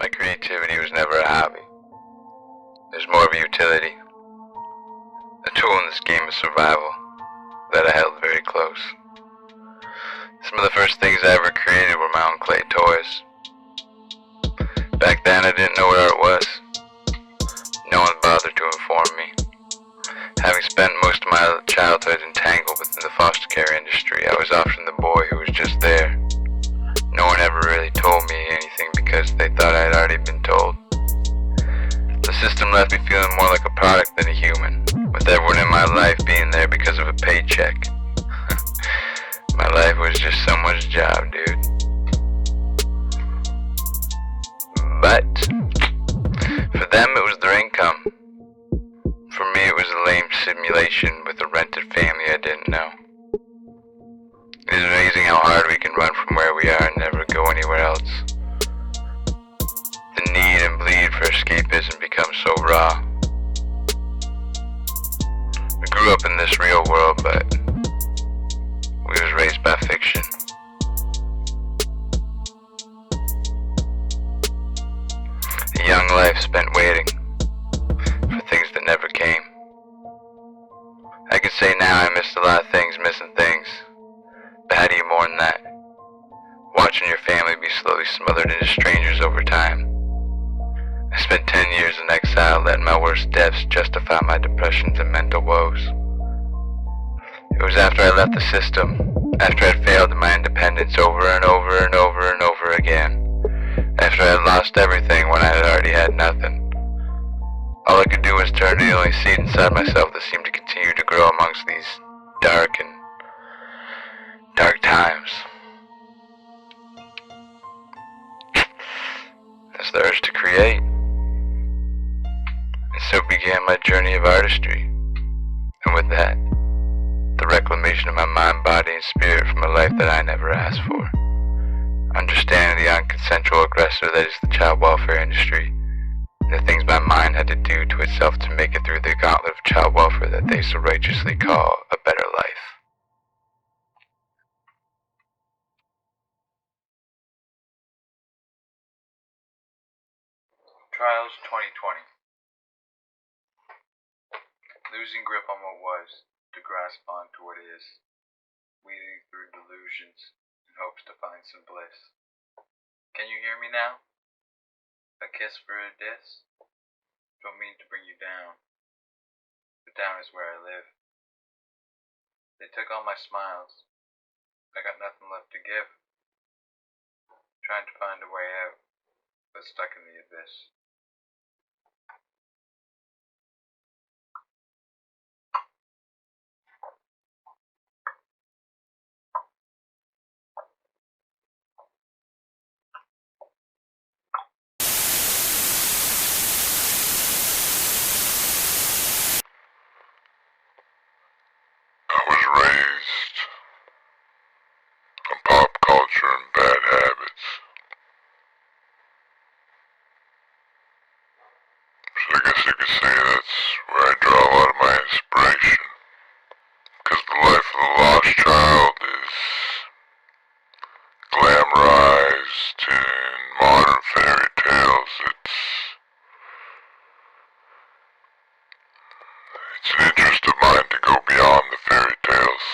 My creativity was never a hobby. It was more of a utility, a tool in this game of survival that I held very close. Some of the first things I ever created were my own clay toys. Back then I didn't know what art was. No one bothered to inform me. Having spent most of my childhood entangled within the foster care industry, I was often the boy who was just there. No one ever really told me anything because they thought I had already been told. The system left me feeling more like a product than a human, with everyone in my life being there because of a paycheck. My life was just someone's job, dude. But for them it was their income. For me it was a lame simulation with a rented family I didn't know. It is amazing how hard we can run from where we are and never go anywhere else. The need and bleed for escapism becomes so raw. We grew up in this real world, but we was raised by fiction. A young life spent waiting for things that never came. I could say now I missed a lot of things, missing things. But how do you mourn that? Watching your family be slowly smothered into strangers over time. I spent 10 years in exile, letting my worst depths justify my depressions and mental woes. It was after I left the system, after I had failed in my independence over and over and over and over again, after I had lost everything when I had already had nothing. All I could do was turn to the only seed inside myself that seemed to continue to grow amongst these dark times. That's the urge to create. And so began my journey of artistry. And with that, the reclamation of my mind, body, and spirit from a life that I never asked for. Understanding the unconsensual aggressor that is the child welfare industry, and the things my mind had to do to itself to make it through the gauntlet of child welfare that they so righteously call a better life. Trials 2020. Losing grip on what was, to grasp on to what is, weeding through delusions in hopes to find some bliss. Can you hear me now? A kiss for a diss? Don't mean to bring you down, but down is where I live. They took all my smiles. I got nothing left to give. Trying to find a way out, but stuck in the abyss. I was raised on pop culture and bad habits. So I guess you could say that's where I draw a lot of my inspiration. Because the life of the lost child is glamorized in modern fairy tales. It's an interest of mine to go beyond the fairy tales.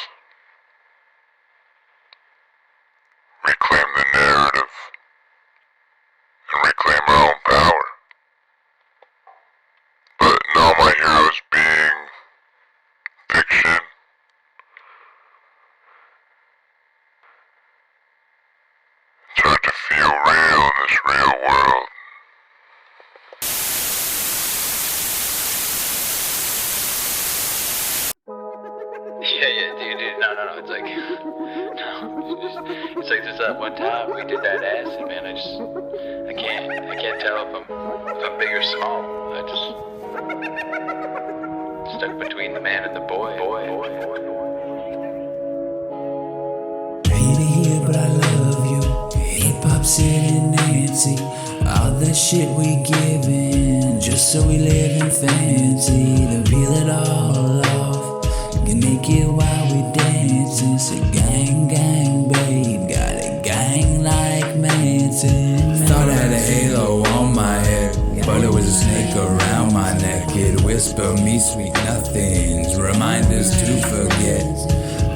Reclaim the narrative. And reclaim our own power. But in all my heroes being fiction, it's hard to feel real in this real world. Yeah, dude, no, it's like, it's like this one time we did that acid, man, I can't tell if I'm big or small, I just stuck between the man and the boy. Hate it here, but I love you. Hip hop, Sid and Nancy. All the shit we giving, just so we live in fancy. To peel it all off, get naked while we dancing. Say gang, gang, babe, got a gang like Manson. thought I had a halo on my head, but it was a snake around my neck. It whispered me sweet nothings, reminders to forget.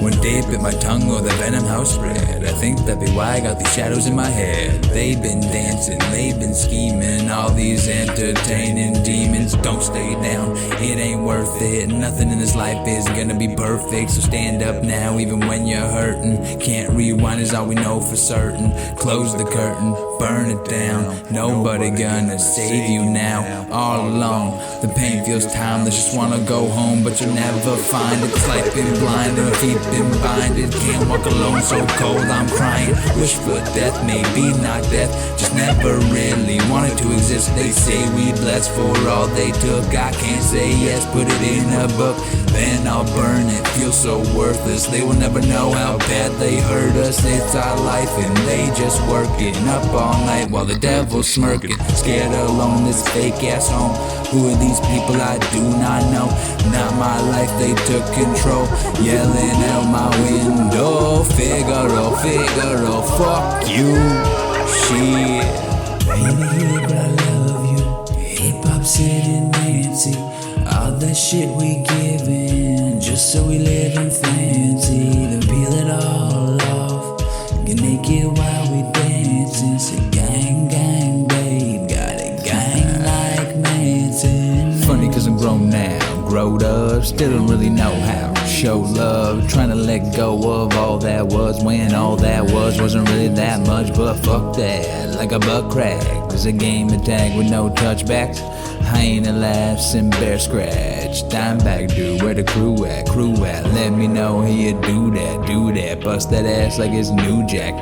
When they bit my tongue or the venom house spread, I think that be why I got these shadows in my head. They've been dancing, they've been scheming, all these entertaining demons. Don't stay down, it ain't worth it. Nothing in this life is gonna be perfect, so stand up now even when you're hurting. Can't rewind is all we know for certain. Close the curtain, burn it down. Nobody gonna save you now. All alone, the pain feels timeless. Just wanna go home, but you'll never find it. It's like being blind and feet been binded. Can't walk alone, so cold I'm crying. Wish for death, maybe not death, just never really wanted to exist. They say we blessed for all they took. I can't say yes, put it in a book, then I'll burn it. Feels so worthless, they will never know how bad they hurt us. It's our life and they just working up all night while the devil's smirking. Scared alone, this fake ass home. Who are these people? I do not know. Not my life, they took control. Yelling out my window, Figaro, Figaro, fuck you, shit. Baby, but I love you. Hip Hop City Nancy. All the shit we giving, just so we live in fancy. Then peel it all off, get naked while we dancing. Say gang, gang, babe, got a gang like Manson. Funny cause I'm grown now, growed up, still don't really know how to show love. Trying to let go of all that was, when all that wasn't really that much. But fuck that, like a butt crack. It's a game of tag with no touchbacks. Hyena laughs and bear scratch. Dimebag dude, where the crew at? Let me know how you do that. Bust that ass like it's new jack,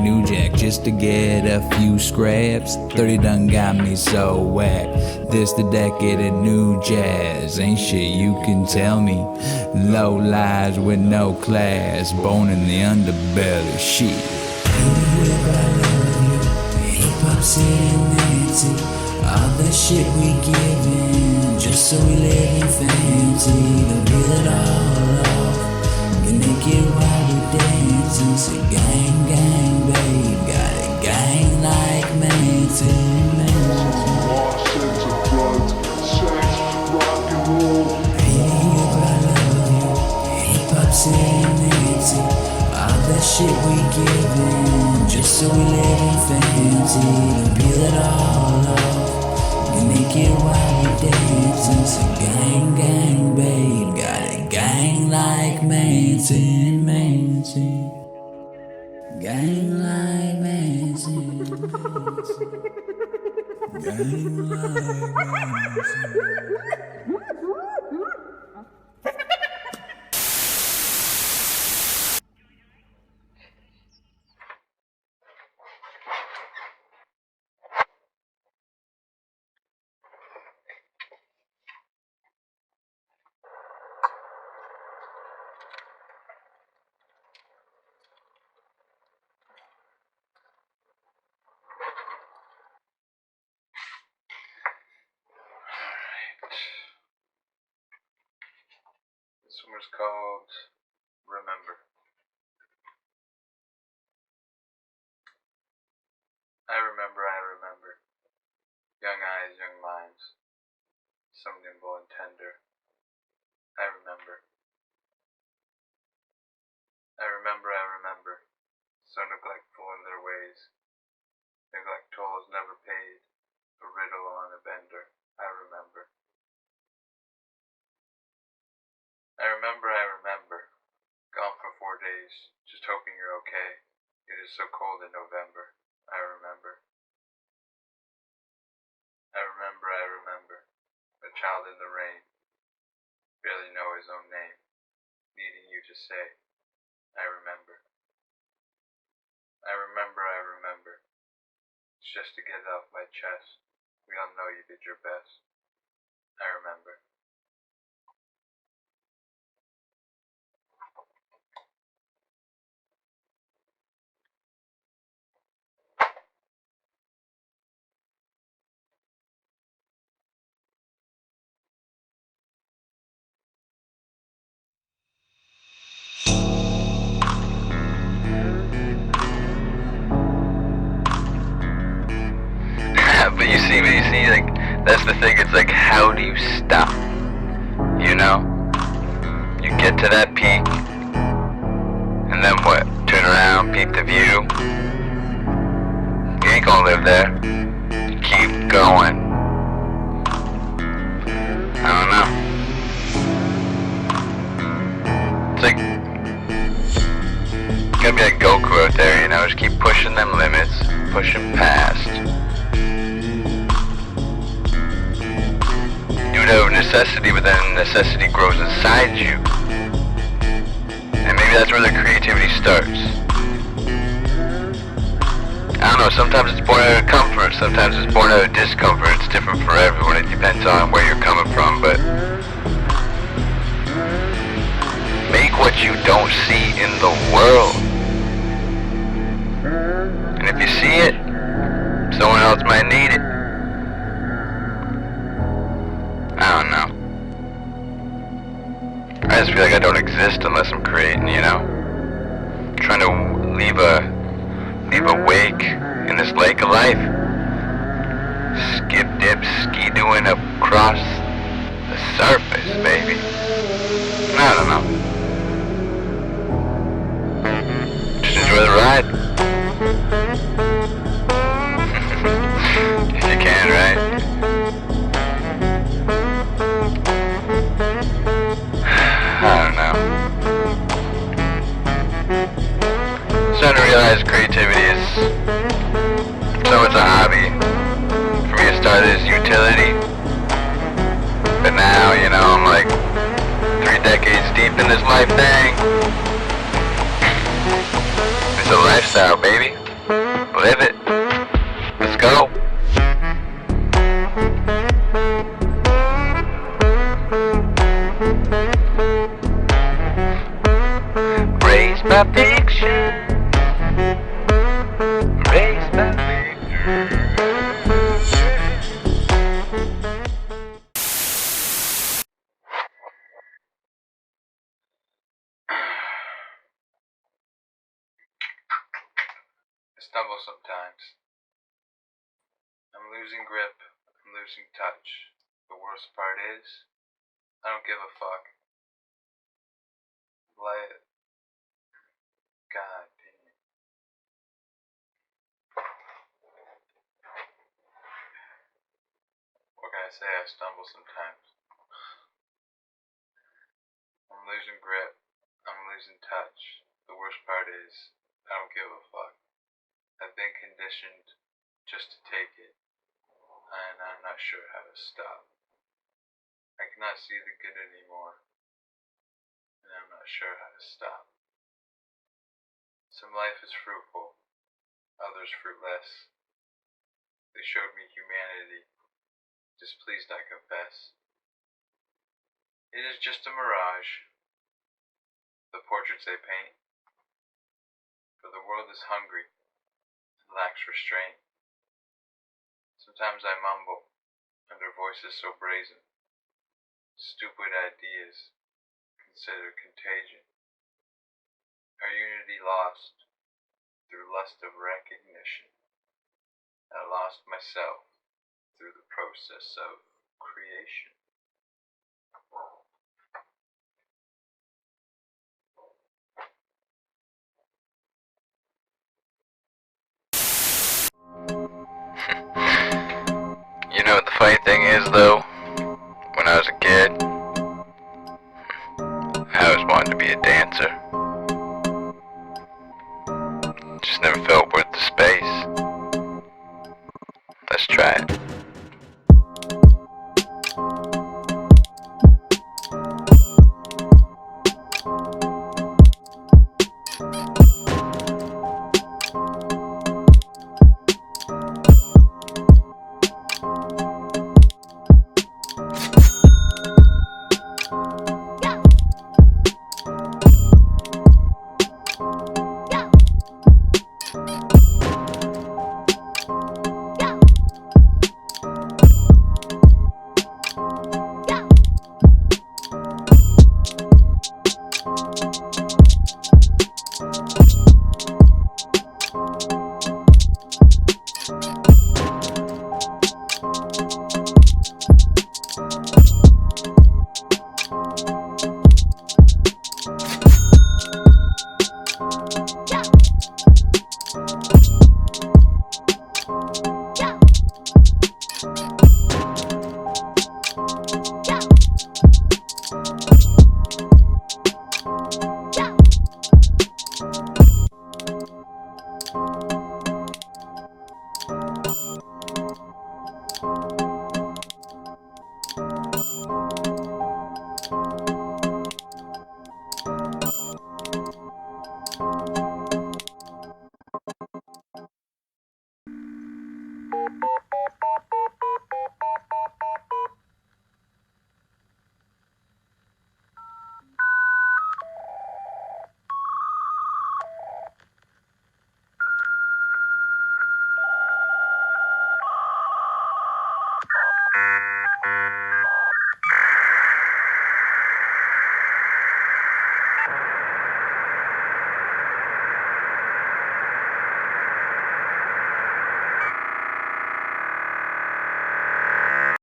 just to get a few scraps. 30 done got me so whack. This the decade of new jazz. Ain't shit you can tell me. Low lives with no class, bone in the underbelly, shit. Baby, but I love you. Hip Hop City Nancy. All the shit we giving, just so we live in fancy. Then peel it all off, get naked while we dancing. Say gang, gang, babe, got a gang like Manson. Baby, but I love you. Hip Hop City Nancy. All the shit we giving, just so we live in fancy. Then peel it all off, naked while we dancing. Say gang, gang, babe, got a gang like Manson. Gang like Manson. Gang like Manson. This one was called Remember. I remember. Young eyes, young minds. So nimble and tender. I remember. So neglectful in their ways. Neglect toll is never paid. A riddle on a bender. I remember. I remember. Gone for 4 days, just hoping you're okay. It is so cold in November. I remember. A child in the rain. Barely know his own name. Needing you to say, I remember. It's just to get it off my chest. We all know you did your best. I remember. But you see, like, that's the thing. It's like, how do you stop? You know? You get to that peak, and then what? Turn around, peek the view. You ain't gonna live there. Keep going. I don't know. It's like, gotta be like Goku out there, you know? Just keep pushing them limits, pushing past. You know necessity, but then necessity grows inside you. And maybe that's where the creativity starts. I don't know, sometimes it's born out of comfort, sometimes it's born out of discomfort. It's different for everyone, it depends on where you're coming from, but make what you don't see in the world. And if you see it, someone else might need it. I don't know. I just feel like I don't exist unless I'm creating, you know? Trying to leave a wake in this lake of life. Skip, dip, ski-doing across the surface, baby. I don't know. Just enjoy the ride. If you can, right? I don't know. Starting to realize creativity is so it's a hobby. For me it started as utility. But now, you know, I'm like 3 decades deep in this life thing. It's a lifestyle, baby. Live it. Let's go. Raised by fiction. Raised by fiction. I stumble sometimes. I'm losing grip. I'm losing touch. The worst part is, I don't give a fuck. Like, God damn. What can I say? I stumble sometimes. I'm losing grip. I'm losing touch. The worst part is, I don't give a fuck. I've been conditioned just to take it, and I'm not sure how to stop. I cannot see the good anymore, and I'm not sure how to stop. Some life is fruitful, others fruitless. They showed me humanity, displeased I confess. It is just a mirage, the portraits they paint, for the world is hungry and lacks restraint. Sometimes I mumble under voices so brazen, stupid ideas considered contagion. Our unity lost through lust of recognition. I lost myself through the process of creation. You know what the funny thing is, though? When I was a kid, I always wanted to be a dancer. Just never felt worth the space. Let's try it.